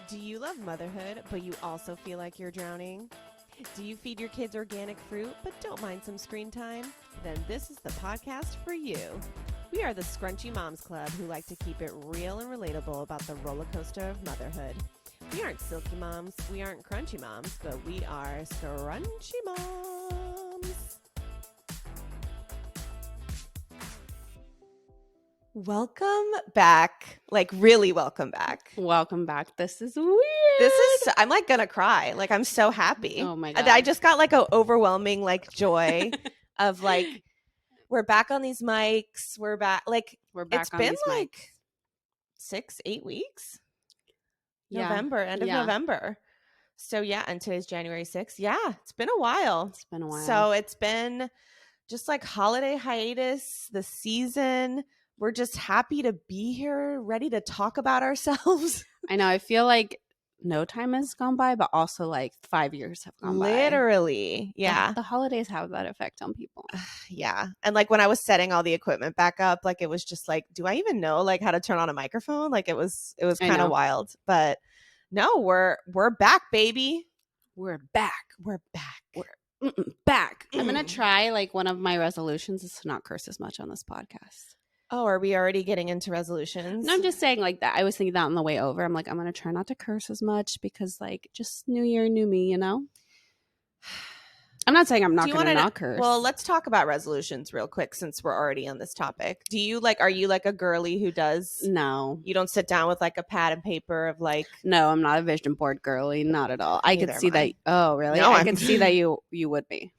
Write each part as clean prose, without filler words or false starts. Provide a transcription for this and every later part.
Do you love motherhood, but you also feel like you're drowning? Do you feed your kids organic fruit, but don't mind some screen time? Then this is the podcast for you. We are the Scrunchy Moms Club who like to keep it real and relatable about the roller coaster of motherhood. We aren't silky moms, we aren't crunchy moms, but we are scrunchy moms. Welcome back. Like, really welcome back. Welcome back. This is weird. I'm like gonna cry. Like, I'm so happy. Oh my God. I just got like an overwhelming like joy of like, we're back on these mics. We're back. Like, it's on been these like mics. 6-8 weeks. Yeah. November, end of November. So yeah, and today's January 6th. Yeah, it's been a while. It's been a while. So it's been just like holiday hiatus, the season. We're just happy to be here, ready to talk about ourselves. I know. I feel like no time has gone by, but also like 5 years have gone by. Literally. Yeah. The holidays have that effect on people. Yeah. And like when I was setting all the equipment back up, like it was just like, do I even know like how to turn on a microphone? Like it was kind of wild. But no, we're back, baby. We're back. We're back. We're back. I'm going to try, like, one of my resolutions is to not curse as much on this podcast. Oh, are we already getting into resolutions? No, I'm just saying like that. I was thinking that on the way over. I'm like, I'm going to try not to curse as much because like just new year, new me, you know? I'm not saying I'm not going to not curse. Well, let's talk about resolutions real quick since we're already on this topic. Do you like, are you like a girly who does? No. You don't sit down with like a pad and paper of like. No, I'm not a vision board girly. Not at all. I could see that. Oh, really? No, I could see that you would be.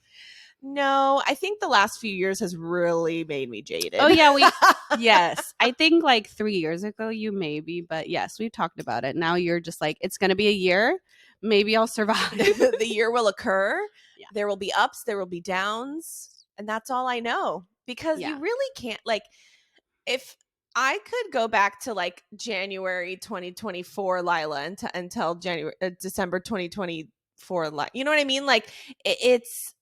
No, I think the last few years has really made me jaded. Oh, yeah. Yes. I think like 3 years ago, you maybe, but yes, we've talked about it. Now you're just like, it's going to be a year. Maybe I'll survive. The year will occur. Yeah. There will be ups, there will be downs. And that's all I know. Because you really can't, like, if I could go back to like January 2024 Lyla until December 2024, you know what I mean? Like, it's.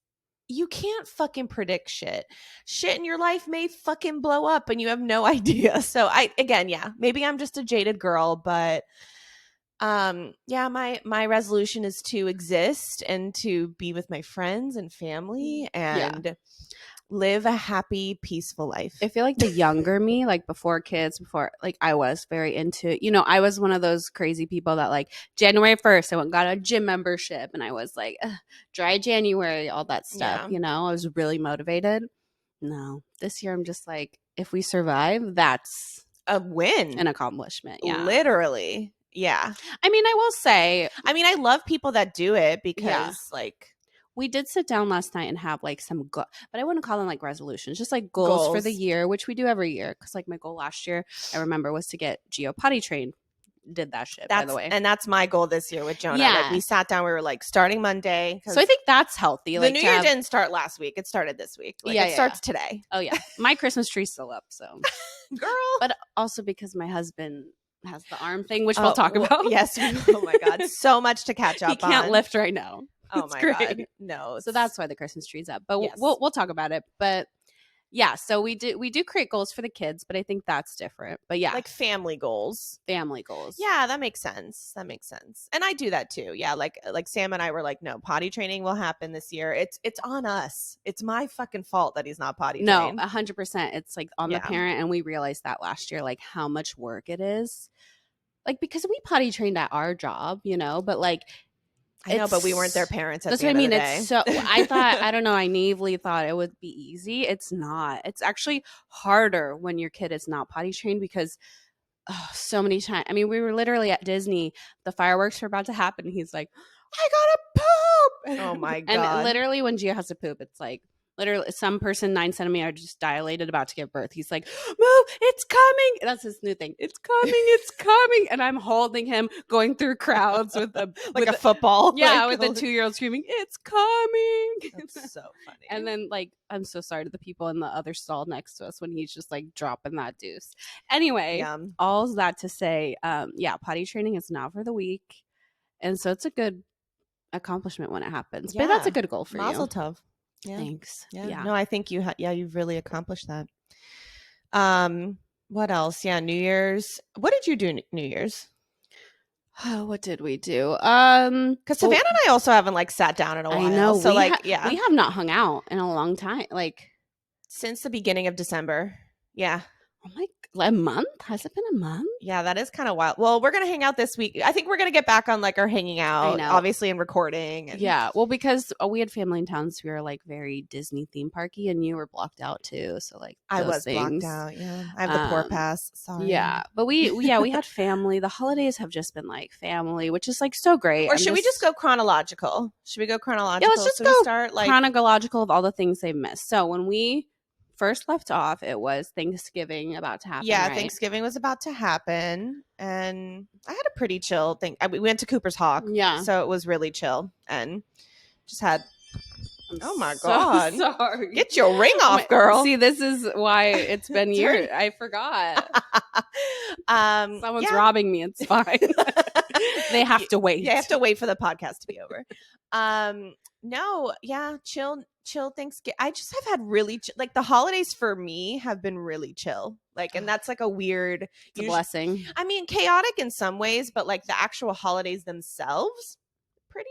You can't fucking predict shit. Shit in your life may fucking blow up and you have no idea. So maybe I'm just a jaded girl, but my resolution is to exist and to be with my friends and family and live a happy, peaceful life. I feel like the younger me, like before kids, like I was very into, I was one of those crazy people that like January 1st, I got a gym membership and I was like, dry January, all that stuff, I was really motivated. No, this year I'm just like, if we survive, that's a win, an accomplishment. Yeah. Literally. Yeah. I mean, I will say, I love people that do it because like, we did sit down last night and have like some but I wouldn't call them like resolutions, just like goals for the year, which we do every year. Because like my goal last year, I remember, was to get Geo potty trained. Did that shit, by the way. And that's my goal this year with Jonah. Yeah. Like we sat down, we were like starting Monday. So I think that's healthy. The New Year didn't start last week. It started this week. Like it starts today. Oh yeah. My Christmas tree's still up, so. Girl. But also because my husband has the arm thing, which we'll talk about. Yes. Oh my God. So much to catch up on. He can't lift right now. Oh my God. No. So that's why the Christmas tree's up. But we'll talk about it. But yeah, so we do create goals for the kids, but I think that's different. But yeah. Like family goals. Yeah, that makes sense. And I do that too. Yeah, like Sam and I were like, no, potty training will happen this year. It's on us. It's my fucking fault that he's not potty trained. No, 100%. It's like on the parent, and we realized that last year, like how much work it is. Like because we potty trained at our job, but like I know, but we weren't their parents. That's what I mean. It's so. I thought, I don't know. I naively thought it would be easy. It's not. It's actually harder when your kid is not potty trained because so many times. I mean, we were literally at Disney. The fireworks were about to happen. He's like, "I gotta poop." Oh my God! And literally, when Gio has to poop, it's like literally some person 9 centimeters just dilated about to give birth. He's like, "Move! It's coming!" That's his new thing. It's coming! It's coming! And I'm holding him, going through crowds with a like a football. Yeah, with a 2-year-old screaming, "It's coming!" That's so funny. And then like, I'm so sorry to the people in the other stall next to us when he's just like dropping that deuce. Anyway, all that to say, potty training is not for the weak, and so it's a good accomplishment when it happens. But that's a good goal for Mazel you. tov. Yeah. Thanks. Yeah. No, I think you've really accomplished that. What else? Yeah, New Year's. What did you do New Year's? What did we do? Because Savannah and I also haven't like sat down in a while. I know. So we we have not hung out in a long time. Like since the beginning of December. Yeah. Oh my, a month? Has it been a month? Yeah, that is kind of wild. Well, we're going to hang out this week. I think we're going to get back on like our hanging out, obviously, and recording. And... Yeah. Well, because we had family in town, so we were like very Disney theme parky, and you were blocked out too. So like I was blocked out. Yeah. I have the poor pass. Sorry. Yeah. But we had family. The holidays have just been like family, which is like so great. Or should we just go chronological? Should we go chronological? Yeah, let's just go start like chronological of all the things they've missed. So when we first left off, it was Thanksgiving about to happen. Yeah, right? Thanksgiving was about to happen, and I had a pretty chill thing. We went to Cooper's Hawk, so it was really chill, and just had. Oh my god! Sorry. Get your ring off, girl. See, this is why it's been years. I forgot. Someone's robbing me. It's fine. They have to wait. You have to wait for the podcast to be over. No, yeah, chill Thanksgiving. I just have had really like the holidays for me have been really chill. Like, and that's like a weird blessing. I mean, chaotic in some ways, but like the actual holidays themselves, pretty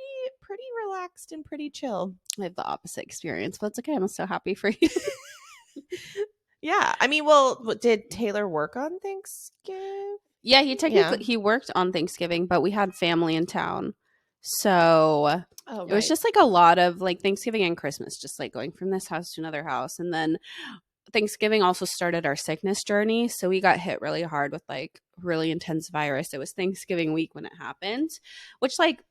relaxed and pretty chill. I have the opposite experience, but it's okay. I'm so happy for you. Yeah, I mean, well, did Taylor work on Thanksgiving? Yeah, he worked on Thanksgiving, but we had family in town. So it was just like a lot of like Thanksgiving and Christmas, just like going from this house to another house. And then Thanksgiving also started our sickness journey. So we got hit really hard with like really intense virus. It was Thanksgiving week when it happened, which like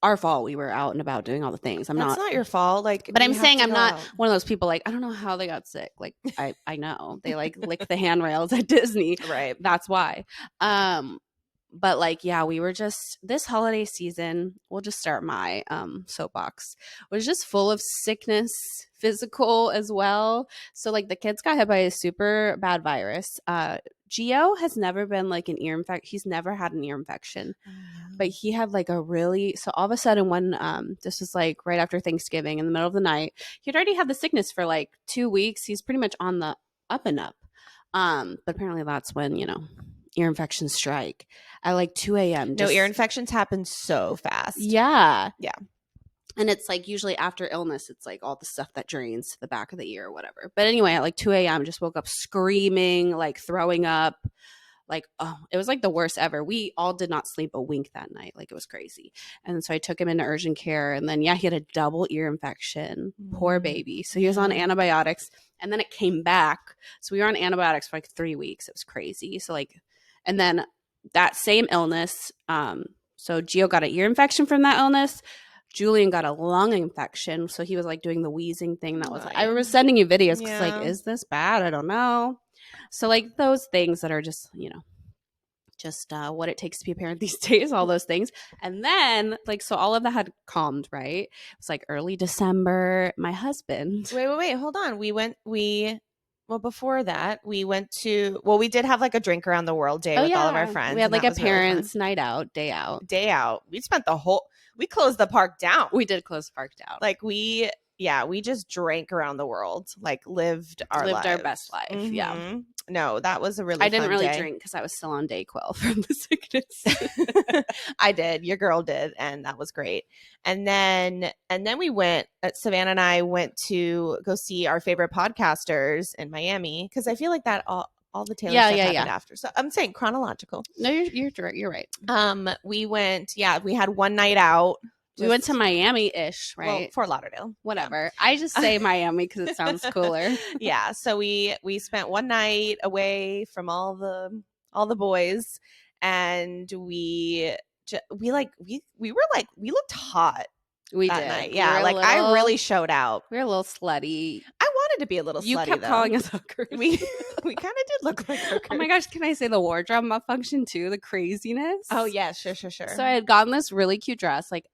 our fault. We were out and about doing all the things. That's not your fault. Like, but I'm saying I'm not one of those people like, I don't know how they got sick. Like I know they like lick the handrails at Disney. Right. That's why. But like, yeah, we were just this holiday season, we'll just start my soapbox, was just full of sickness, physical as well. So like the kids got hit by a super bad virus. Gio has never been like an ear infection. He's never had an ear infection, but he had like so all of a sudden when this was like right after Thanksgiving in the middle of the night, he'd already had the sickness for like 2 weeks. He's pretty much on the up and up. But apparently that's when, ear infections strike at like 2 a.m. No, ear infections happen so fast. Yeah. Yeah. And it's like usually after illness, it's like all the stuff that drains to the back of the ear or whatever. But anyway, at like 2 a.m., just woke up screaming, like throwing up. Like, oh, it was like the worst ever. We all did not sleep a wink that night. Like, it was crazy. And so I took him into urgent care. And then, he had a double ear infection. Poor baby. So he was on antibiotics. And then it came back. So we were on antibiotics for like 3 weeks. It was crazy. So like, and then that same illness. So Gio got an ear infection from that illness. Julian got a lung infection. So he was like doing the wheezing thing. That was like, I was sending you videos because like, is this bad? I don't know. So like those things that are just, just what it takes to be a parent these days, all those things. And then like, so all of that had calmed, right? It was like early December. My husband. Wait. Hold on. Before that, we went to, we did have like a drink around the world day with all of our friends. We had like a parents' night out, day out. We spent we closed the park down. We did close the park down. Like we just drank around the world, like lived our best life. Mm-hmm. Yeah. No, that was a really I didn't fun really day. drink because I was still on Dayquil from the sickness. I did. Your girl did. And that was great. And then we went, Savannah and I went to go see our favorite podcasters in Miami because I feel like that all the Taylor stuff happened after. So I'm saying chronological. No, you're right. We went, we had one night out. We went to Miami-ish, right? Well, Fort Lauderdale. Whatever. Yeah. I just say Miami because it sounds cooler. Yeah. So we spent one night away from all the boys, and we looked hot. We that did. Night. Yeah. Like I really showed out. We were a little slutty. I wanted to be a little slutty. You kept calling us hookers. We kind of did look like hookers. Oh my gosh, can I say the wardrobe malfunction too? The craziness. Oh yeah, sure. So I had gotten this really cute dress. Like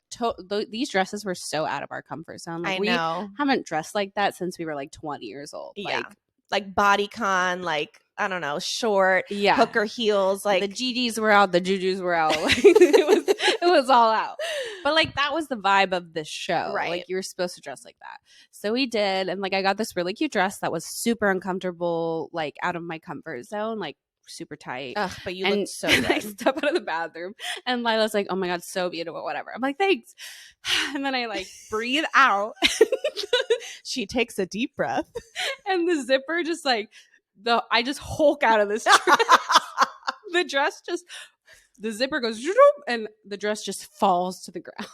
these dresses were so out of our comfort zone. Like, I know. We haven't dressed like that since we were like 20 years old. Yeah. Like bodycon, like I don't know, short, hooker heels. Like the GGs were out, the Jujus were out. Like, it was all out. But like that was the vibe of this show. Right. Like you were supposed to dress like that. So we did. And like I got this really cute dress that was super uncomfortable, like out of my comfort zone, like super tight. Ugh, but you looked so good. I step out of the bathroom and Lila's like, oh my God, so beautiful, whatever. I'm like, thanks. And then I like breathe out. She takes a deep breath. And the zipper just like, I just Hulk out of this dress. The zipper goes, and the dress just falls to the ground.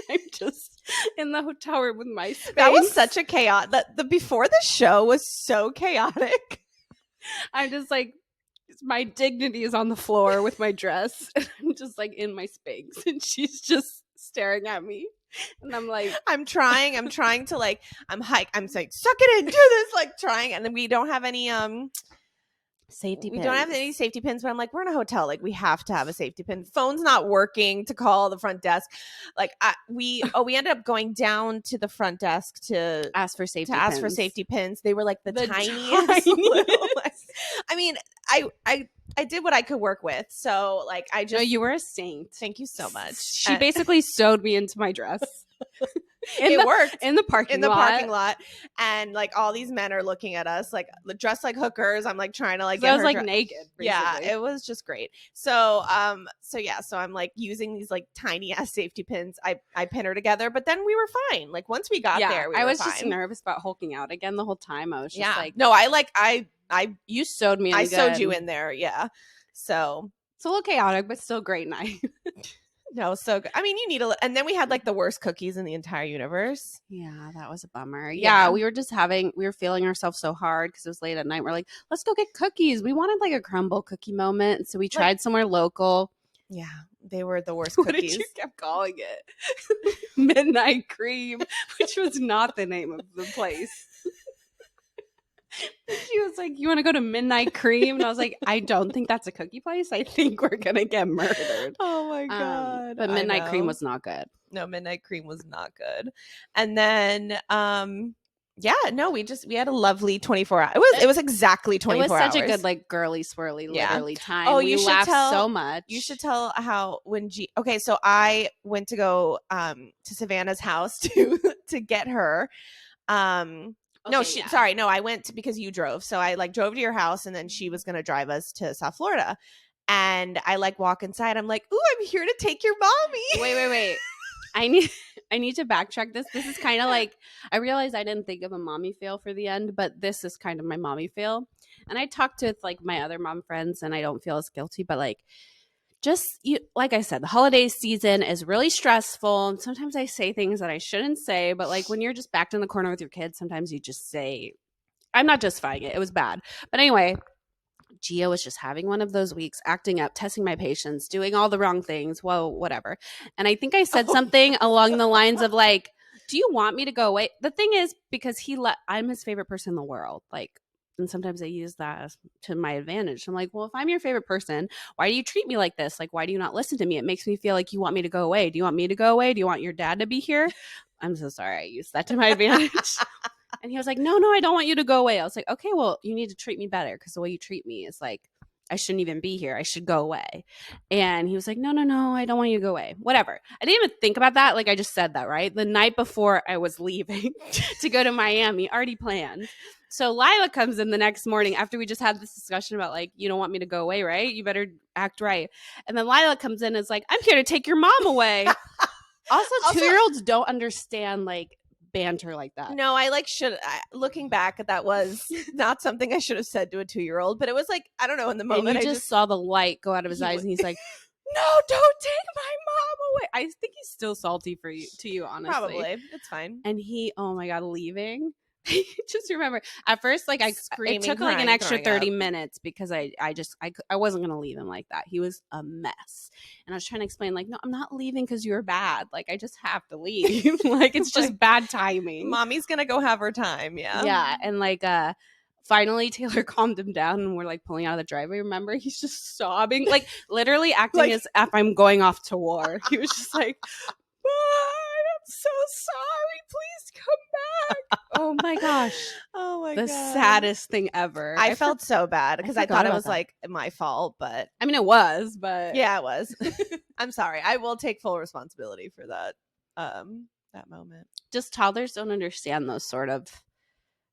I'm just in the hotel room with my space. That was such a chaos. The before the show was so chaotic. I'm just like, my dignity is on the floor with my dress. And I'm just like in my Spanx, and she's just staring at me. And I'm like, I'm trying to like, I'm saying, suck it in, do this, like trying. And then we don't have any safety pins. We don't have any safety pins, but I'm like, we're in a hotel. Like, we have to have a safety pin. Phone's not working to call the front desk. Like, we ended up going down to the front desk to ask for safety pins. They were like the tiniest. I mean, I did what I could work with. So, like, I just. No, you were a saint. Thank you so much. She basically sewed me into my dress. It worked in the parking lot, and like all these men are looking at us like dressed like hookers. I'm like trying to like get I was like naked. Basically. Yeah, it was just great. So so I'm like using these like tiny ass safety pins. I pin her together, but then we were fine. Like once we got there, I was fine. just nervous about hulking out again the whole time. I was just like, no, I you sewed me. Sewed you in there, yeah. So it's a little chaotic, but still great night. No, so good. I mean, you need and then we had like the worst cookies in the entire universe. Yeah, that was a bummer. Yeah, we were feeling ourselves so hard because it was late at night. We're like, let's go get cookies. We wanted like a crumble cookie moment. So we tried somewhere local. Yeah, they were the worst cookies. What did you kept calling it? Midnight Cream, which was not the name of the place. She was like, you want to go to Midnight Cream? And I was like, I don't think that's a cookie place. I think we're going to get murdered. Oh, my God. But Midnight Cream was not good. No, Midnight Cream was not good. And then, we had a lovely 24 hours. It was exactly 24 hours. It was such a good, like, girly, swirly, literally time. Oh, we laughed so much. You should tell how okay, so I went to go to Savannah's house to get her. I went because you drove. So I like drove to your house and then she was going to drive us to South Florida. And I like walk inside. I'm like, ooh, I'm here to take your mommy. Wait. I need to backtrack this. This is kind of like, I realized I didn't think of a mommy fail for the end, but this is kind of my mommy fail. And I talked with like my other mom friends and I don't feel as guilty, but like, like I said, the holiday season is really stressful. And sometimes I say things that I shouldn't say, but like when you're just backed in the corner with your kids, sometimes you just say, I'm not justifying it. It was bad. But anyway, Gia was just having one of those weeks, acting up, testing my patience, doing all the wrong things. Well, whatever. And I think I said something along the lines of like, do you want me to go away? The thing is, because I'm his favorite person in the world. Like, and sometimes I use that to my advantage. I'm like, well, if I'm your favorite person, why do you treat me like this? Like, why do you not listen to me? It makes me feel like you want me to go away. Do you want me to go away? Do you want your dad to be here? I'm so sorry. I used that to my advantage. And he was like, no, I don't want you to go away. I was like, okay, well, you need to treat me better because the way you treat me is like, I shouldn't even be here. I should go away. And he was like, no, I don't want you to go away. Whatever. I didn't even think about that. Like I just said that, right? The night before I was leaving to go to Miami, already planned. So Lyla comes in the next morning after we just had this discussion about like, you don't want me to go away, right? You better act right. And then Lyla comes in and is like, I'm here to take your mom away. Also, 2-year-olds don't understand like banter like that. No, looking back, that was not something I should have said to a 2-year-old, but it was like, I don't know, in the moment. And you just saw the light go out of his eyes and he's like, no, don't take my mom away. I think he's still salty to you, honestly. Probably. It's fine. And he, oh my God, leaving. Just remember at first, like it took like an extra 30 minutes because I wasn't going to leave him like that. He was a mess. And I was trying to explain like, no, I'm not leaving because you're bad. Like I just have to leave. Like it's just bad timing. Mommy's going to go have her time. Yeah. Yeah. And like, finally Taylor calmed him down and we're like pulling out of the driveway. Remember, he's just sobbing, like literally acting like, as if I'm going off to war. He was just like, I'm so sorry. Please come back. Oh my gosh. Oh my God. The saddest thing ever. I felt so bad because I thought it was like my fault, but I mean it was, but yeah, it was. I'm sorry. I will take full responsibility for that moment. Just toddlers don't understand those sort of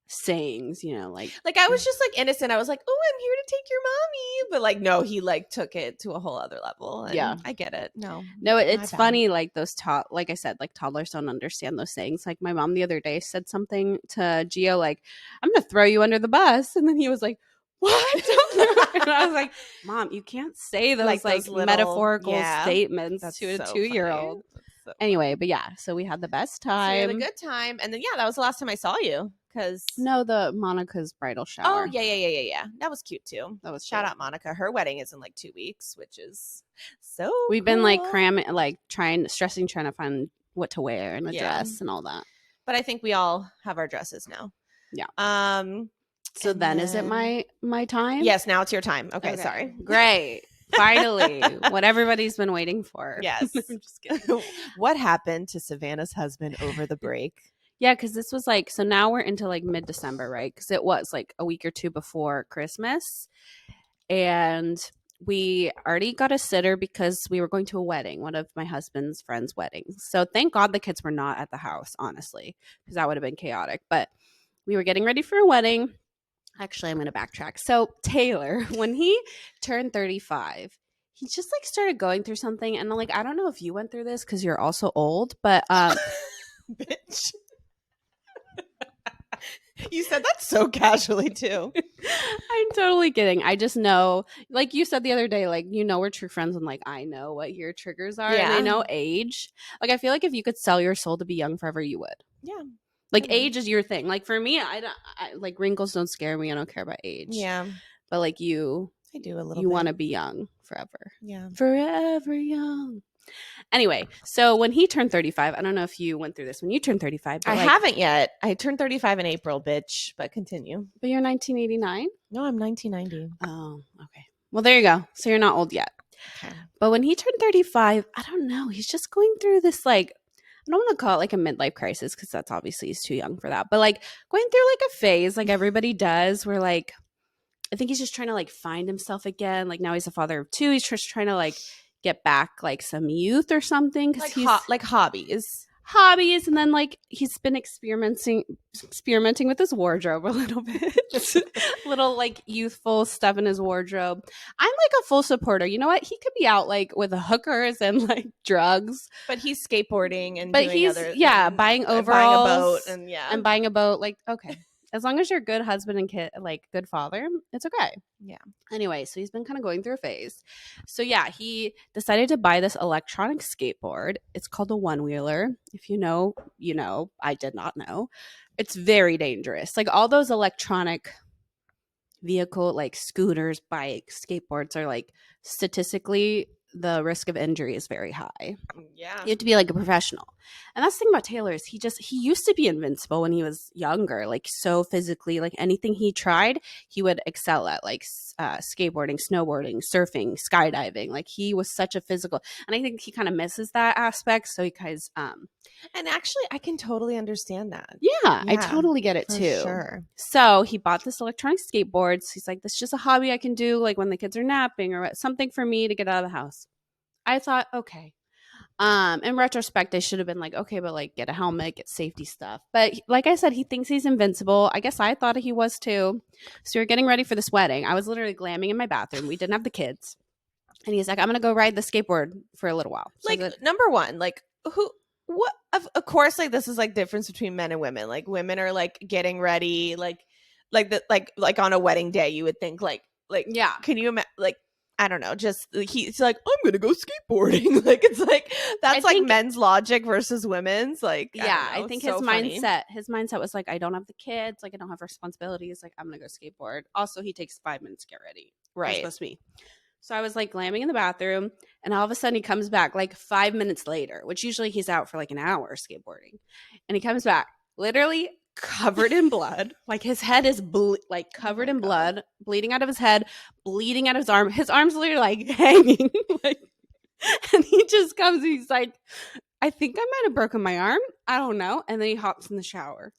sayings, you know, like I was just like innocent. I was like, oh, I'm here to take your mommy. But like, no, he like took it to a whole other level. And I get it. No, it's funny. Like those like I said, like toddlers don't understand those things. Like my mom the other day said something to Gio, like, I'm going to throw you under the bus. And then he was like, what? And I was like, Mom, you can't say those like little, metaphorical statements to a 2-year-old. So anyway, but yeah, so we had the best time. So we had a good time. And then, that was the last time I saw you. No, the Monica's bridal shower. Oh, yeah. That was cute too. That was Shout out Monica. Her wedding is in like 2 weeks, which is so We've been like cramming, like trying to find what to wear and a dress and all that. But I think we all have our dresses now. Yeah. So then is it my time? Yes, now it's your time. Okay. Sorry. Great. Finally, what everybody's been waiting for. Yes. I'm just kidding. What happened to Savannah's husband over the break? Yeah, because this was like, so now we're into like mid-December, right? Because it was like a week or two before Christmas. And we already got a sitter because we were going to a wedding, one of my husband's friends' weddings. So thank God the kids were not at the house, honestly, because that would have been chaotic. But we were getting ready for a wedding. Actually, I'm going to backtrack. So Taylor, when he turned 35, he just like started going through something. And like, I don't know if you went through this because you're also old, but bitch. You said that so casually too. I'm totally kidding. I just know, like you said the other day, like, you know, we're true friends and like I know what your triggers are and I know age. Like I feel like if you could sell your soul to be young forever, you would. Yeah. Like age is your thing. Like for me, I like wrinkles don't scare me. I don't care about age. Yeah. But like you, I do a little. You want to be young forever. Yeah. Forever young. Anyway, so when he turned 35, I don't know if you went through this when you turned 35. But I haven't yet. I turned 35 in April, bitch. But continue. But you're 1989? No, I'm 1990. Oh, okay. Well, there you go. So you're not old yet. Okay. But when he turned 35, I don't know. He's just going through this like, I don't want to call it like a midlife crisis because that's obviously he's too young for that. But like going through like a phase like everybody does where like, I think he's just trying to like find himself again. Like now he's a father of 2. He's just trying to like get back like some youth or something. Like, like hobbies. And then like he's been experimenting with his wardrobe a little bit. Little like youthful stuff in his wardrobe. I'm like a full supporter. You know what? He could be out like with hookers and like drugs. But he's skateboarding and buying overalls, buying a boat and buying a boat. Like, okay. As long as you're a good husband and kid, like good father, it's okay. Yeah. Anyway, so he's been kind of going through a phase. So yeah, he decided to buy this electronic skateboard. It's called a one-wheeler. If you know, you know. I did not know. It's very dangerous. Like all those electronic vehicle, like scooters, bikes, skateboards are like statistically the risk of injury is very high. Yeah. You have to be like a professional. And that's the thing about Taylor is he used to be invincible when he was younger, like so physically, like anything he tried, he would excel at, like skateboarding, snowboarding, surfing, skydiving. Like he was such a physical, and I think he kind of misses that aspect. So he kind of, and actually I can totally understand that. Yeah, I totally get it too. Sure. So he bought this electronic skateboard. So he's like, this is just a hobby I can do like when the kids are napping or something for me to get out of the house. I thought, okay. In retrospect, I should have been like, okay, but like get a helmet, get safety stuff. But like I said, he thinks he's invincible. I guess I thought he was too. So we were getting ready for this wedding. I was literally glamming in my bathroom. We didn't have the kids. And he's like, I'm going to go ride the skateboard for a little while. So like, number one, like what? Of course, like this is like difference between men and women. Like women are like getting ready, like on a wedding day, you would think like, yeah. Can you imagine like, I don't know, just he's like, I'm gonna go skateboarding. Like it's like that's like men's logic versus women's. Like I think his mindset was like, I don't have the kids, like I don't have responsibilities, like I'm gonna go skateboard. Also, he takes 5 minutes to get ready. Right. Supposed to be. So I was like glamming in the bathroom, and all of a sudden he comes back like 5 minutes later, which usually he's out for like an hour skateboarding, and he comes back literally covered in blood. Like his head is covered in blood, bleeding out of his head, bleeding out of his arm. His arm's literally like hanging. Like, and he just comes and he's like, I think I might have broken my arm. I don't know. And then he hops in the shower.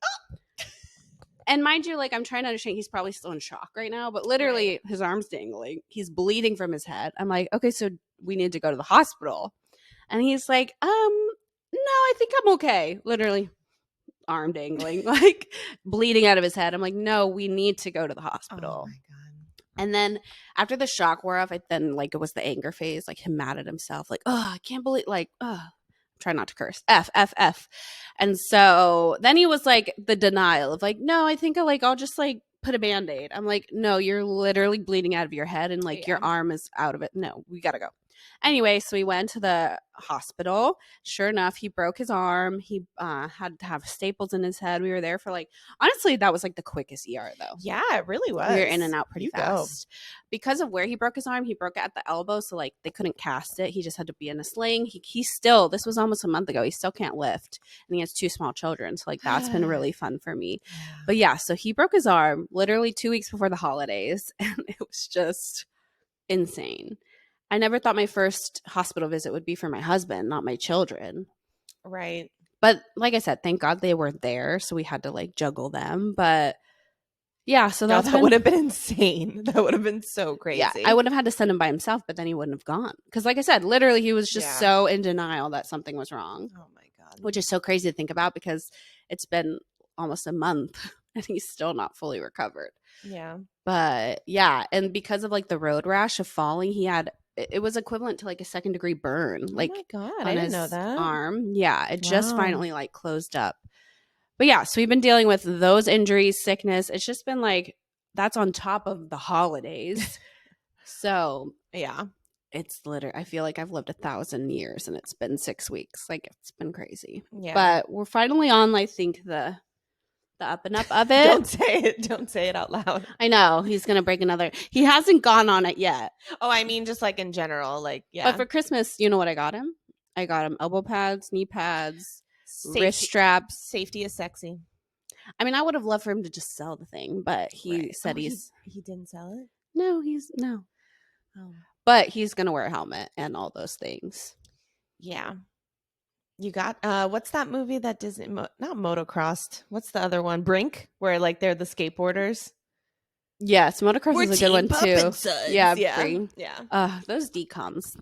And mind you, like I'm trying to understand, he's probably still in shock right now, but literally his arm's dangling. He's bleeding from his head. I'm like, okay, so we need to go to the hospital. And he's like, no, I think I'm okay. Literally. arm dangling, like bleeding out of his head. I'm like, no, we need to go to the hospital. Oh my God. And then after the shock wore off, it was the anger phase, like him mad at himself, like, oh, I can't believe, like, oh, try not to curse, F, F, F. And so then he was like the denial of like, no, I think I'll just like put a Band-Aid. I'm like, no, you're literally bleeding out of your head and like your arm is out of it. No, we got to go. Anyway, so we went to the hospital. Sure enough, he broke his arm. He had to have staples in his head. We were there for like, honestly, that was like the quickest ER though. Yeah, it really was. We were in and out pretty fast. Because of where he broke his arm, he broke it at the elbow. So like they couldn't cast it. He just had to be in a sling. He still, this was almost a month ago, he still can't lift. And he has 2 small children. So like that's been really fun for me. But yeah, so he broke his arm literally 2 weeks before the holidays. And it was just insane. I never thought my first hospital visit would be for my husband, not my children. Right. But like I said, thank God they were there. So we had to like juggle them. But yeah, so that would have been insane. That would have been so crazy. Yeah, I would have had to send him by himself, but then he wouldn't have gone. Because like I said, literally he was just so in denial that something was wrong. Oh my God. Which is so crazy to think about because it's been almost a month and he's still not fully recovered. Yeah. But yeah, and because of like the road rash of falling, it was equivalent to like a 2nd-degree burn. Like, oh my God, on I didn't his know that. arm. Yeah, it just finally like closed up. But yeah, so we've been dealing with those injuries, sickness. It's just been like, that's on top of the holidays. So yeah, it's literally, I feel like I've lived 1,000 years and it's been 6 weeks. Like it's been crazy. Yeah. But we're finally on, I think, the up and up of it. Don't say it out loud. I know he's gonna break another. He hasn't gone on it yet. Oh, I mean, just like in general, like yeah. But for Christmas, you know what I got him? I got him elbow pads, knee pads, wrist straps. Safety is sexy. I mean, I would have loved for him to just sell the thing, but he said he didn't sell it. No. Oh. But he's gonna wear a helmet and all those things. Yeah. You got what's that movie that Disney not motocrossed? What's the other one? Brink, where like they're the skateboarders. Yes, motocross is a good one too. Yeah, Brink. Yeah. Those decoms.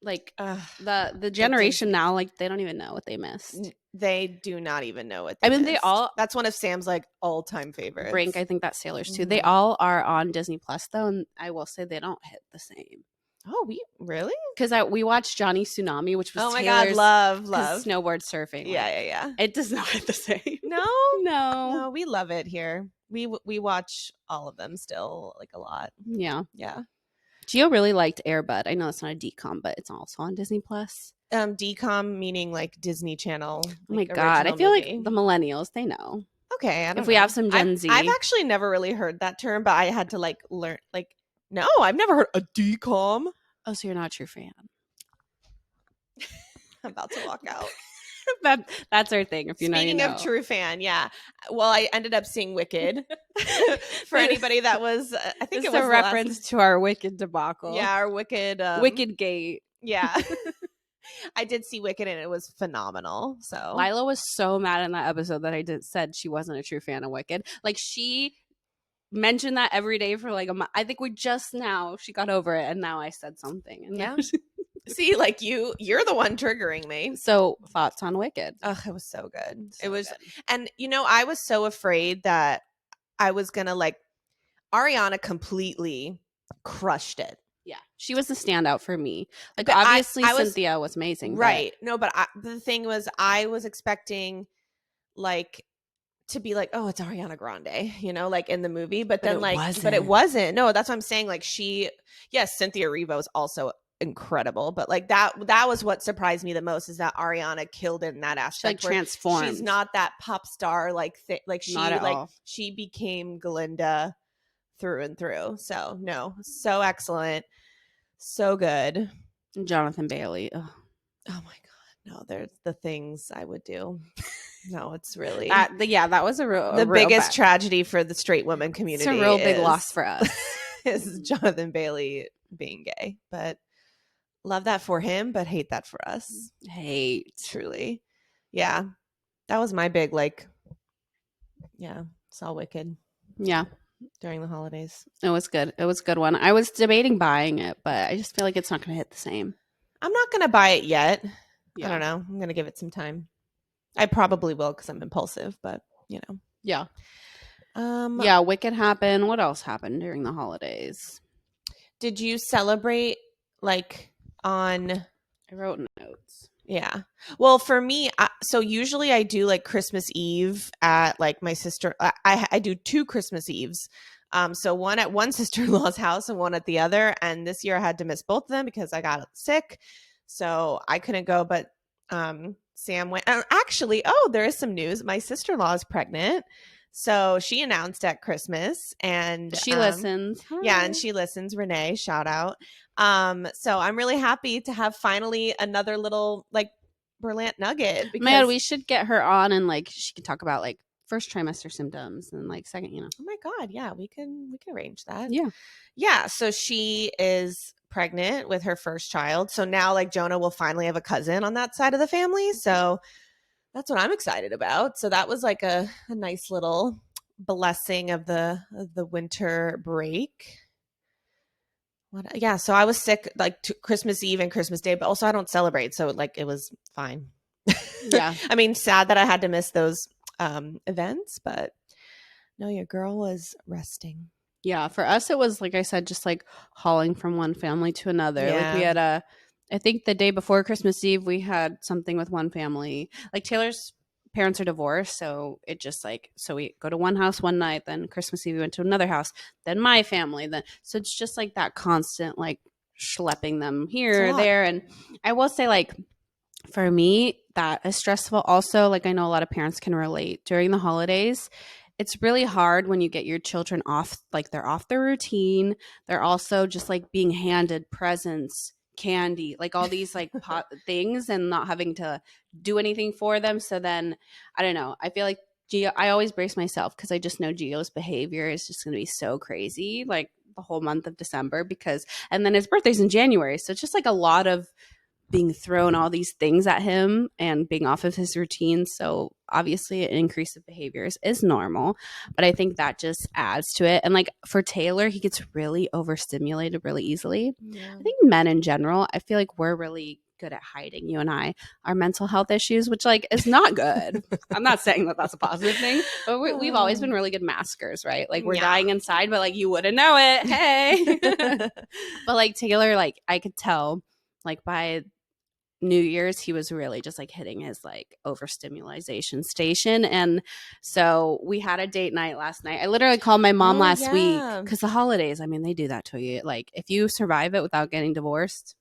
Like the generation now, like they don't even know what they missed. They do not even know what they missed. They all. That's one of Sam's like all-time favorites. Brink, I think that's Sailors too. They all are on Disney Plus though, and I will say they don't hit the same. Oh, we really? Because we watched Johnny Tsunami, which was Taylor's God, love snowboard surfing. Yeah. It does not hit the same. No, we love it here. We watch all of them still like a lot. Yeah. Gio really liked Air Bud. I know it's not a DCOM, but it's also on Disney Plus. DCOM meaning like Disney Channel. Oh my God, I feel like the millennials, they know. Okay, I don't know. We have some Gen Z. I've actually never really heard that term, but I had to like learn like. No, I've never heard a DCOM. Oh, so you're not a true fan. I'm about to walk out. That's our thing. If you Speaking know, of true fan, yeah. Well, I ended up seeing Wicked. For anybody that was, I think it was a reference to our Wicked debacle. Yeah, our Wicked. Wicked Gate. Yeah. I did see Wicked and it was phenomenal. So Lyla was so mad in that episode that said she wasn't a true fan of Wicked. Like she mentioned that every day for like a month. I think she got over it, and now I said something. And yeah. See, like you're the one triggering me. So thoughts on Wicked? Oh, it was so good. It was, and I was so afraid that I was gonna like Ariana completely crushed it. Yeah, she was the standout for me. Like but obviously Cynthia was amazing, right? But... No, but the thing was, I was expecting like to be like, oh, it's Ariana Grande, like in the movie, but then but it wasn't. No, that's what I'm saying. Like Cynthia Erivo is also incredible, but like that was what surprised me the most is that Ariana killed it in that aspect. She like transformed. She's not that pop star like she became Glinda through and through. So no, so excellent, so good. Jonathan Bailey. Ugh. Oh my God. No, there's the things I would do. No, it's really that was the biggest tragedy for the straight woman community. It's a real big loss for us. Is Jonathan Bailey being gay, but love that for him, but hate that for us. Hate, truly. Yeah, that was my big saw Wicked. Yeah, during the holidays. It was good. It was a good one. I was debating buying it, but I just feel like it's not going to hit the same. I'm not going to buy it yet. Yeah. I don't know. I'm going to give it some time. I probably will because I'm impulsive, but Yeah. Yeah, Wicked happened. What else happened during the holidays? Did you celebrate like on? I wrote notes. Yeah. Well, for me, so usually I do like Christmas Eve at like my sister. I do 2 Christmas Eves. So one at one sister-in-law's house and one at the other. And this year I had to miss both of them because I got sick, so I couldn't go. But Sam went. Actually, there is some news. My sister-in-law is pregnant. So she announced at Christmas, and She listens. yeah, and she listens. Renee, shout out. So I'm really happy to have finally another little like Berlant nugget. Because Man, we should get her on and like she can talk about like first trimester symptoms and like second, Oh my God, yeah, we can arrange that. Yeah. Yeah, so she is pregnant with her first child. So now like Jonah will finally have a cousin on that side of the family. So that's what I'm excited about. So that was like a nice little blessing of the winter break. Yeah, so I was sick like Christmas Eve and Christmas Day, but also I don't celebrate, so like it was fine. Yeah. I mean, sad that I had to miss those events, but no, your girl was resting. Yeah, for us it was like I said, just like hauling from one family to another. Yeah. Like we had I think the day before Christmas Eve we had something with one family. Like Taylor's parents are divorced, so it just like so we go to one house one night, then Christmas Eve we went to another house, then my family, then so it's just like that constant like schlepping them here, there. And I will say like for me that is stressful also. Like I know a lot of parents can relate during the holidays. It's really hard when you get your children off, like they're off their routine. They're also just like being handed presents, candy, like all these like pot things and not having to do anything for them. So then I don't know. I feel like I always brace myself because I just know Gio's behavior is just going to be so crazy, like the whole month of December and then his birthday's in January. So it's just like a lot of being thrown all these things at him and being off of his routine. So obviously an increase of behaviors is normal, but I think that just adds to it. And like for Taylor, he gets really overstimulated really easily. Yeah. I think men in general, I feel like we're really good at hiding, you and I, our mental health issues, which like is not good. I'm not saying that that's a positive thing, but we've always been really good maskers, right? Like we're dying inside, but like you wouldn't know it. Hey. But like Taylor, like I could tell like by New Year's, he was really just like hitting his like overstimulation station. And so we had a date night last night. I literally called my mom last week because the holidays, I mean, they do that to you. Like if you survive it without getting divorced,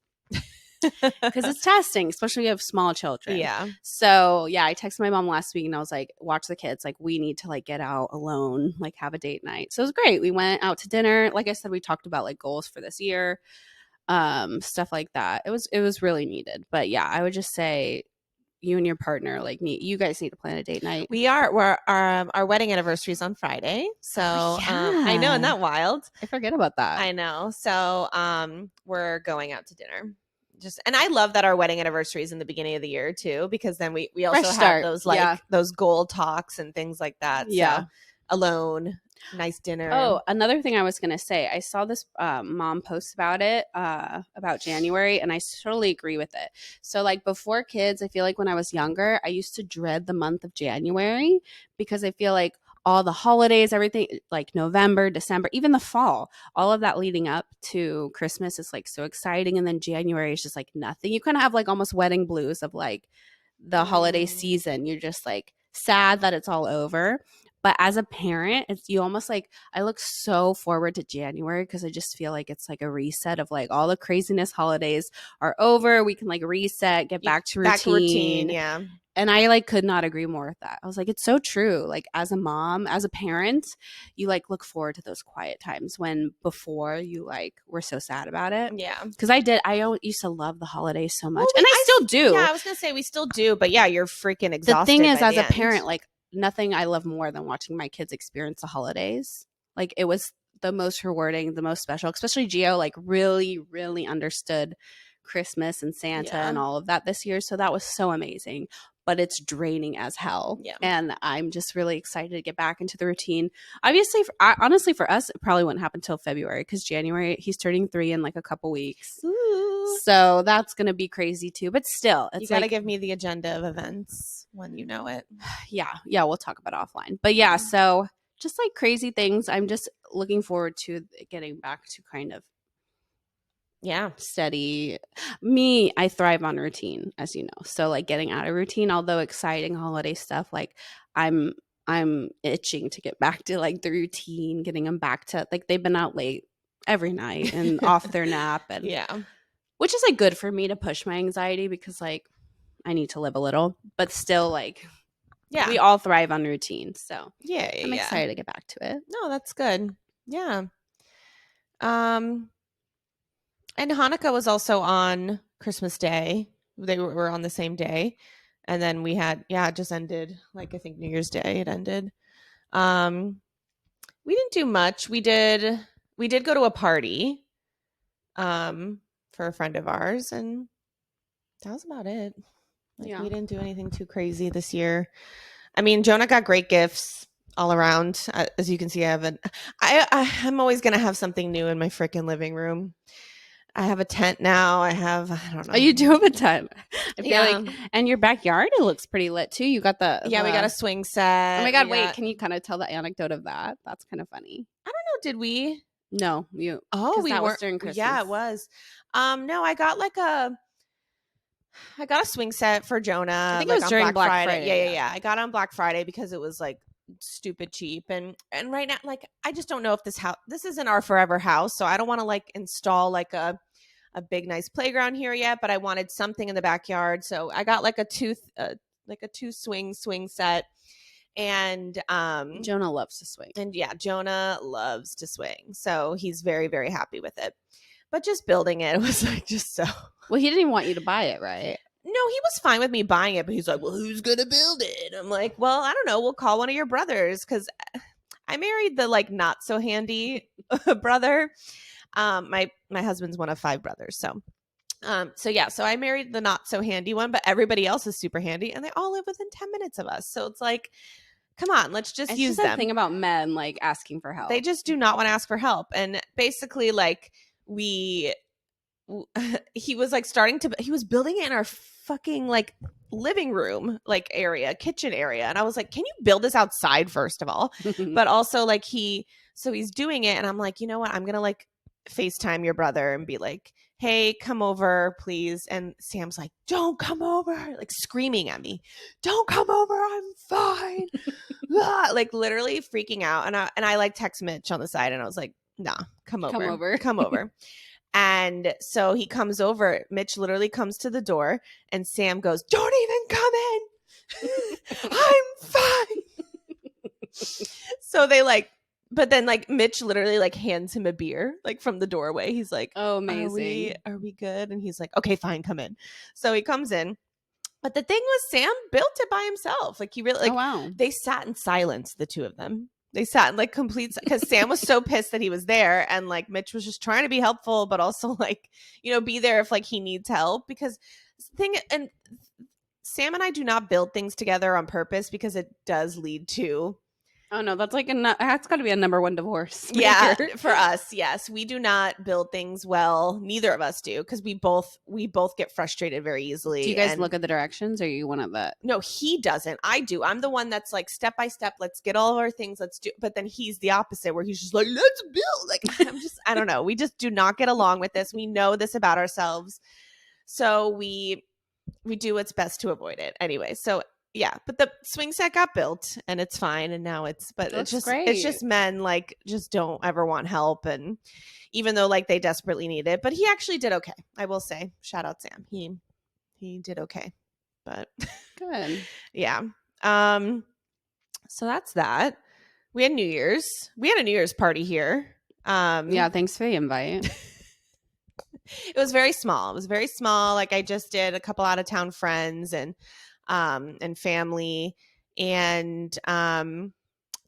because it's testing, especially if you have small children. Yeah. So yeah, I texted my mom last week and I was like, watch the kids. Like we need to like get out alone, like have a date night. So it was great. We went out to dinner. Like I said, we talked about like goals for this year. Stuff like that. It was really needed. But yeah, I would just say you and your partner like you guys need to plan a date night. Our wedding anniversary is on Friday. So I know, isn't that wild? I forget about that. I know. So we're going out to dinner. And I love that our wedding anniversary is in the beginning of the year too, because then we also have those like those goal talks and things like that. Yeah. So alone. Nice dinner. Oh, another thing I was going to say, I saw this mom post about it, about January, and I totally agree with it. So like before kids, I feel like when I was younger, I used to dread the month of January because I feel like all the holidays, everything like November, December, even the fall, all of that leading up to Christmas is like so exciting. And then January is just like nothing. You kind of have like almost wedding blues of like the holiday season. You're just like sad that it's all over. But as a parent, it's you almost like I look so forward to January because I just feel like it's like a reset of like all the craziness holidays are over. We can like reset, get back to routine. Yeah. And I like could not agree more with that. I was like, it's so true. Like as a mom, as a parent, you like look forward to those quiet times when before you like were so sad about it. Yeah. Because I used to love the holidays so much. And I still do. Yeah, I was going to say we still do. But yeah, you're freaking exhausted. The thing is, as a parent, like nothing I love more than watching my kids experience the holidays. Like it was the most rewarding, the most special, especially Gio like really, really understood Christmas and Santa and all of that this year. So that was so amazing. but it's draining as hell. Yeah. And I'm just really excited to get back into the routine. Obviously, honestly, for us, it probably wouldn't happen till February because January, he's turning 3 in like a couple weeks. Ooh. So that's going to be crazy too. But still, it's you got to give me the agenda of events when you know it. Yeah, we'll talk about it offline. But yeah, so just like crazy things. I'm just looking forward to getting back to kind of steady. Me, I thrive on routine, as you know. So like getting out of routine, although exciting holiday stuff, like I'm itching to get back to like the routine, getting them back to like they've been out late every night and off their nap and which is like good for me to push my anxiety because like I need to live a little, but still like we all thrive on routine. So I'm excited to get back to it. No, that's good. Yeah. And Hanukkah was also on Christmas Day. They were on the same day. And then we had, it just ended. Like I think New Year's Day it ended. We didn't do much. We did go to a party for a friend of ours, and that was about it. Like we didn't do anything too crazy this year. I mean, Jonah got great gifts all around. As you can see, I'm always going to have something new in my freaking living room. I have a tent now. I don't know. Oh, you do have a tent. I feel like, and your backyard, it looks pretty lit too. You got we got a swing set. Oh my God, wait, can you kind of tell the anecdote of that? That's kind of funny. I don't know. Did we? No, you. Oh, that was during Christmas. Yeah, it was. No, I got a swing set for Jonah. I think it was during Black Friday. Yeah. I got it on Black Friday because it was like stupid cheap, and right now, like, I just don't know if this isn't our forever house, so I don't want to like install like a big nice playground here yet, but I wanted something in the backyard, so I got like a two swing set. And Jonah loves to swing. And Jonah loves to swing, so he's very, very happy with it. But just building it was like just so. Well, he didn't even want you to buy it, right? No, he was fine with me buying it, but he's like, well, who's going to build it? I'm like, well, I don't know. We'll call one of your brothers, because I married the like not so handy brother. My husband's one of 5 brothers. So I married the not so handy one, but everybody else is super handy, and they all live within 10 minutes of us. So it's like, come on, let's just use them. That thing about men like asking for help. They just do not want to ask for help. And basically like he was like he was building it in our fucking like living room like area, kitchen area, and I was like, can you build this outside first of all? But also like he's doing it, and I'm like, you know what, I'm gonna like FaceTime your brother and be like, hey, come over please. And Sam's like, don't come over, like screaming at me, don't come over, I'm fine. Like literally freaking out. And I like text Mitch on the side, and I was like, nah, come over. And so he comes over. Mitch literally comes to the door, and Sam goes, don't even come in. I'm fine. So they like, but then like Mitch literally like hands him a beer like from the doorway. He's like, oh, amazing. Are we good? And he's like, okay, fine, come in. So he comes in. But the thing was, Sam built it by himself. Like he really like, oh, wow. They sat in silence, the two of them. They sat in like complete, because Sam was so pissed that he was there, and like Mitch was just trying to be helpful, but also like, you know, be there if like he needs help. Because and Sam and I do not build things together on purpose, because it does lead to. Oh no, that's like that's got to be a number 1 divorce. Yeah, for us, yes, we do not build things well. Neither of us do, because we both get frustrated very easily. Do you guys look at the directions, or are you one of the? No, he doesn't. I do. I'm the one that's like step by step. Let's get all of our things. Let's do. But then he's the opposite, where he's just like, let's build. Like I don't know. We just do not get along with this. We know this about ourselves, so we do what's best to avoid it anyway. So. Yeah, but the swing set got built, and it's fine, and now it's great. It's just men like just don't ever want help, and even though like they desperately need it, but he actually did okay. I will say, shout out Sam. He did okay. But good. Yeah. So that's that. We had New Year's. We had a New Year's party here. Yeah, thanks for the invite. It was very small. Like I just did a couple out of town friends and family, and the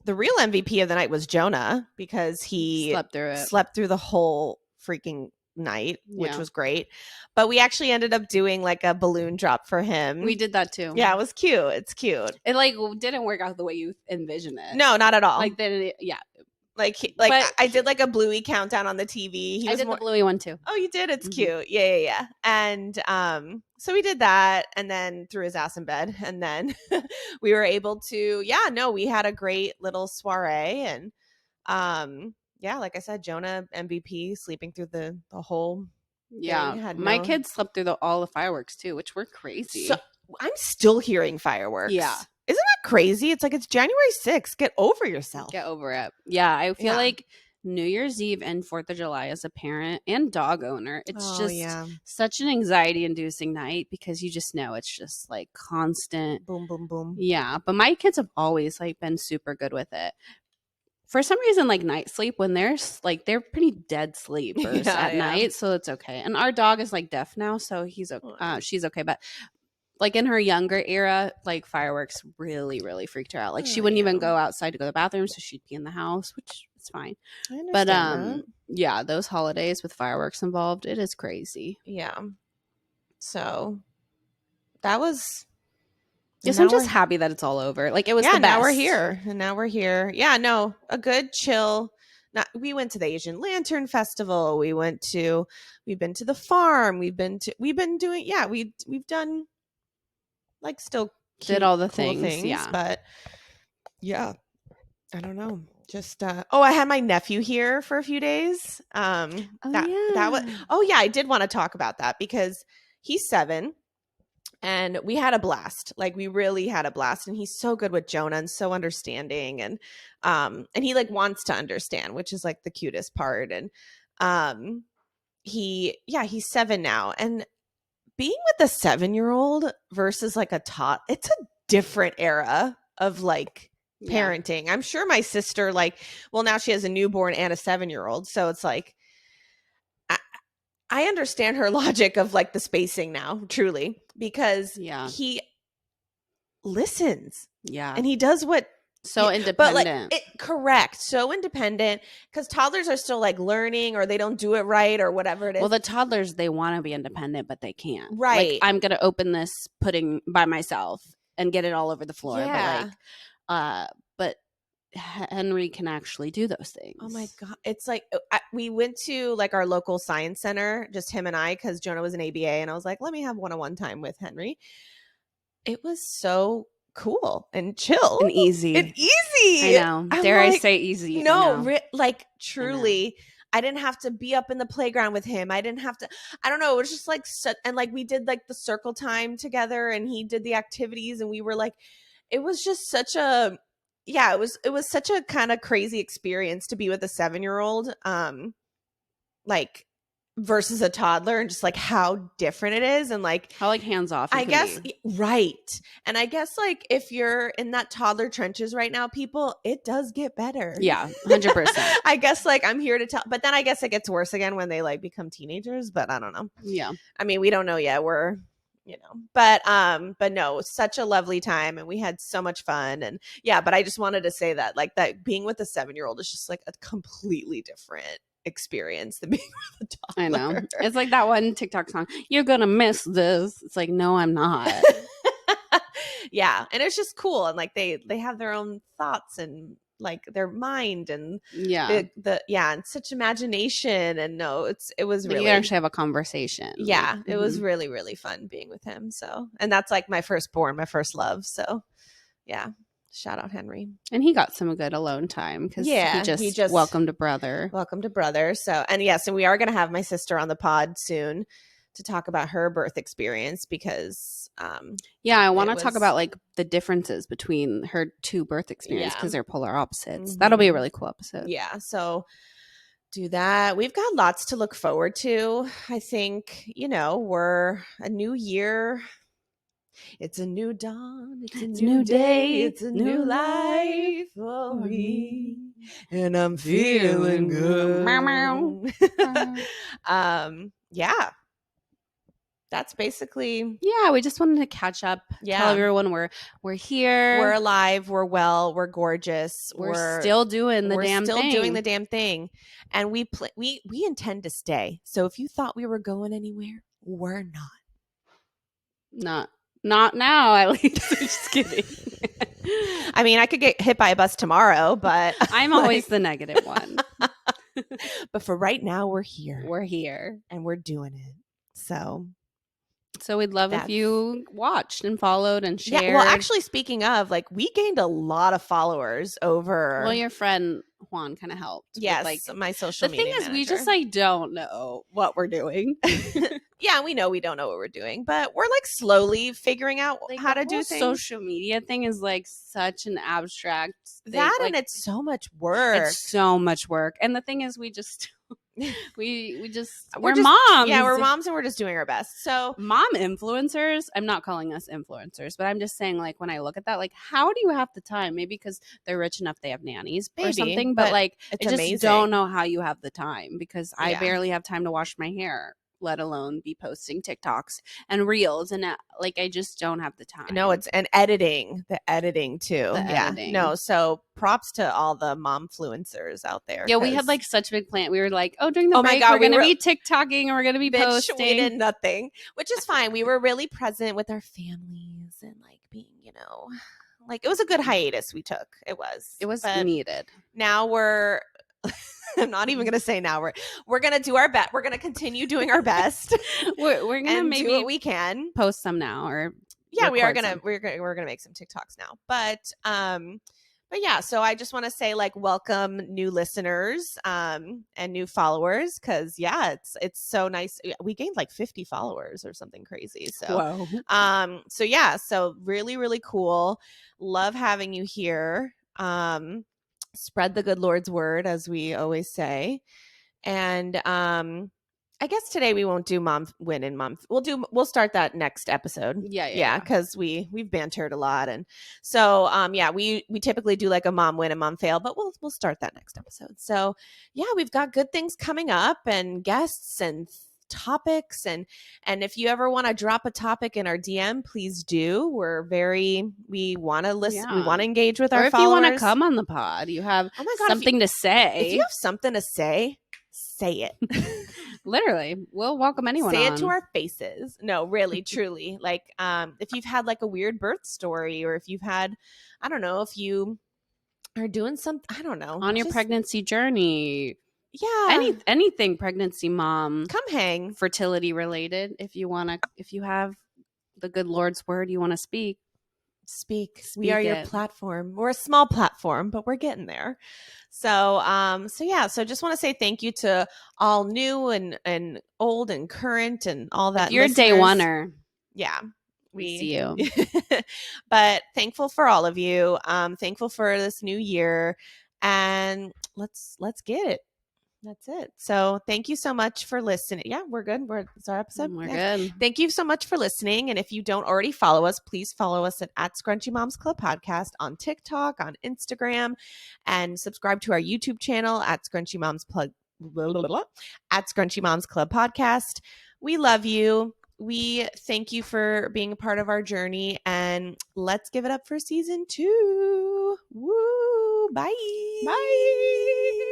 real MVP of the night was Jonah, because he slept through the whole freaking night, which was great. But we actually ended up doing like a balloon drop for him. We did that too. Yeah, it was cute. It's cute. It like didn't work out the way you envisioned it. No, not at all. Like then, yeah. Like I did like a Bluey countdown on the TV. I did the Bluey one too. Oh, you did? It's cute. Yeah. And so we did that and then threw his ass in bed. And then we were able to, we had a great little soiree. And like I said, Jonah MVP sleeping through the whole thing. My kids slept through all the fireworks too, which were crazy. So I'm still hearing fireworks. Yeah. Isn't that crazy? It's like it's January 6th. Get over yourself. Get over it. Yeah, I feel like New Year's Eve and 4th of July as a parent and dog owner, it's such an anxiety-inducing night because you just know it's just like constant. Boom, boom, boom. Yeah, but my kids have always like been super good with it. For some reason, like night sleep, when they're pretty dead sleepers at night, so it's okay. And our dog is like deaf now, so she's okay. But like in her younger era, like fireworks really, really freaked her out. Like she wouldn't even go outside to go to the bathroom, so she'd be in the house, which is fine. I understand that. Those holidays with fireworks involved, it is crazy. Yeah. So that was. Yes, I'm just happy that it's all over. Like it was the best. Now we're here. Yeah, no, a good chill. We went to the Asian Lantern Festival. We've been to the farm. We've been doing. Yeah, we've done. Like still did all the cool things, yeah. But I don't know. Just I had my nephew here for a few days. I did want to talk about that because he's 7 and we had a blast. Like we really had a blast, and he's so good with Jonah and so understanding, and he like wants to understand, which is like the cutest part. And he's 7 now, and being with a 7-year-old versus like a it's a different era of like parenting. I'm sure my sister now she has a newborn and a 7-year-old. So it's like, I understand her logic of like the spacing now, truly, because he listens. Yeah. And he does what. So independent. Correct. So independent, because toddlers are still like learning, or they don't do it right, or whatever it is. Well, the toddlers, they want to be independent, but they can't. Right. Like, I'm going to open this pudding by myself and get it all over the floor. Yeah. But Henry can actually do those things. Oh my God. It's like, we went to like our local science center, just him and I, because Jonah was an ABA, and I was like, let me have one-on-one time with Henry. It was so cool and chill and easy. I know. I say easy? No, truly. I didn't have to be up in the playground with him. I didn't have to. I don't know. It was just like, and like we did like the circle time together, and he did the activities, and we were like, it was just such a. Yeah, it was such a kind of crazy experience to be with a 7-year-old. Like. Versus a toddler, and just like how different it is, and like how like hands off. I guess right. And I guess like if you're in that toddler trenches right now, people, it does get better. Yeah, 100%. I guess like I'm here to tell, but then I guess it gets worse again when they like become teenagers. But I don't know. Yeah, I mean, we don't know yet. We're but no, such a lovely time, and we had so much fun, and but I just wanted to say that like that being with a 7-year-old is just like a completely different experience than being with a toddler. I know. It's like that one TikTok song, "You're gonna miss this." It's like, no, I'm not. Yeah, and it's just cool, and like they have their own thoughts and like their mind, and and such imagination, and it was really, you actually have a conversation. Yeah, it was really, really fun being with him. So, and that's like my firstborn, my first love. So, yeah. Shout out Henry. And he got some good alone time because he just welcomed a brother. So, and we are going to have my sister on the pod soon to talk about her birth experience because I want to talk about like the differences between her 2 birth experiences because they're polar opposites. That'll be a really cool episode. Yeah. So do that. We've got lots to look forward to. I think, we're a new year. It's a new dawn. It's a new day. It's a new life for me. And I'm feeling good. Yeah. that's basically. Yeah, we just wanted to catch up. Yeah. Tell everyone we're here. We're alive. We're well. We're gorgeous. We're still doing the damn thing. We're still doing the damn thing. And we intend to stay. So if you thought we were going anywhere, we're not. Not now, at least. Just kidding. I mean, I could get hit by a bus tomorrow, but I'm always the negative one. But for right now, we're here. We're here. And we're doing it. So we'd love if you watched and followed and shared. Yeah, well, actually, speaking of, like, we gained a lot of followers over. Well, your friend Juan kind of helped. Yes, with, like, my social media The thing is, manager. we just, like, don't know what we're doing. Yeah, we know we don't know what we're doing, but we're, like, slowly figuring out like, how to do things. Social media thing is, like, such an abstract thing. That, like, and it's so much work. It's so much work. And the thing is, we just... we're just moms. Yeah, we're moms and we're just doing our best. So mom influencers, I'm not calling us influencers, but I'm just saying, like, when I look at that, like, how do you have the time? Maybe because they're rich enough, they have nannies or something, but like, I just don't know how you have the time, because I barely have time to wash my hair, let alone be posting TikToks and reels, and like, I just don't have the time. No, it's the editing too. Editing. No, so props to all the momfluencers out there. Yeah, we had like such a big plan. We were like, during the break, we're going to be TikToking and we're going to be posting. We did nothing, which is fine. We were really present with our families and like being, like, it was a good hiatus we took. It was needed. Now I'm not even going to say now. We're going to do our best. We're going to continue doing our best. we're going to maybe do what we can. Post some now, or we're going to make some TikToks now. But yeah, so I just want to say, like, welcome new listeners and new followers, because it's so nice. We gained like 50 followers or something crazy. So so really, really cool. Love having you here. Spread the good Lord's word, as we always say. And I guess today we won't do mom win and mom. We'll start that next episode. Yeah, because we've bantered a lot, and so we typically do like a mom win and mom fail, but we'll start that next episode. So yeah, we've got good things coming up, and guests and topics, and if you ever want to drop a topic in our DM, please do. We want to listen. We want to engage with our followers. If you want to come on the pod, you have something to say. If you have something to say it. Literally, we'll welcome anyone. Say it to our faces. No, really, truly. Like, if you've had like a weird birth story, or if you've had, I don't know, if you are doing something, I don't know, on your pregnancy journey. Yeah. Anything pregnancy mom. Come hang. Fertility related. If you have the good Lord's word you want to speak. We are your platform. We're a small platform, but we're getting there. So just want to say thank you to all new and old and current and all that. If you're a day oneer. Yeah. We see you. But thankful for all of you. Thankful for this new year, and let's get it. That's it. So thank you so much for listening. Yeah, we're good. It's our episode. We're good. Thank you so much for listening. And if you don't already follow us, please follow us at Scrunchy Moms Club Podcast on TikTok, on Instagram, and subscribe to our YouTube channel at Scrunchy Moms Club Podcast. We love you. We thank you for being a part of our journey, and let's give it up for season 2. Woo! Bye. Bye.